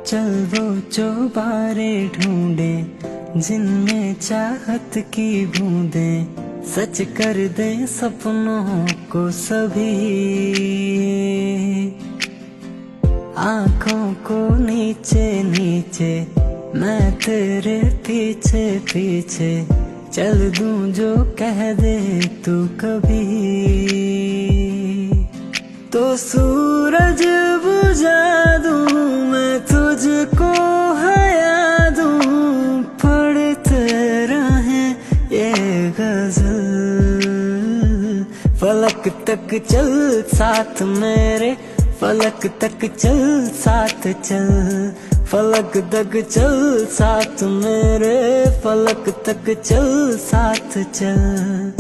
चल वो चौबारे ढूंढे जिनमें चाहत की बूंदे, सच कर दे सपनों को सभी। आँखों को नीचे नीचे मैं तेरे पीछे पीछे चल दूं जो कह दे तू कभी। तो सूरज बुझा दूं मैं तुझको हया दूं, पढ़ते रहें ये गजल। फलक तक चल साथ मेरे, फलक तक चल साथ चल, फलक तक चल साथ मेरे, फलक तक चल साथ चल।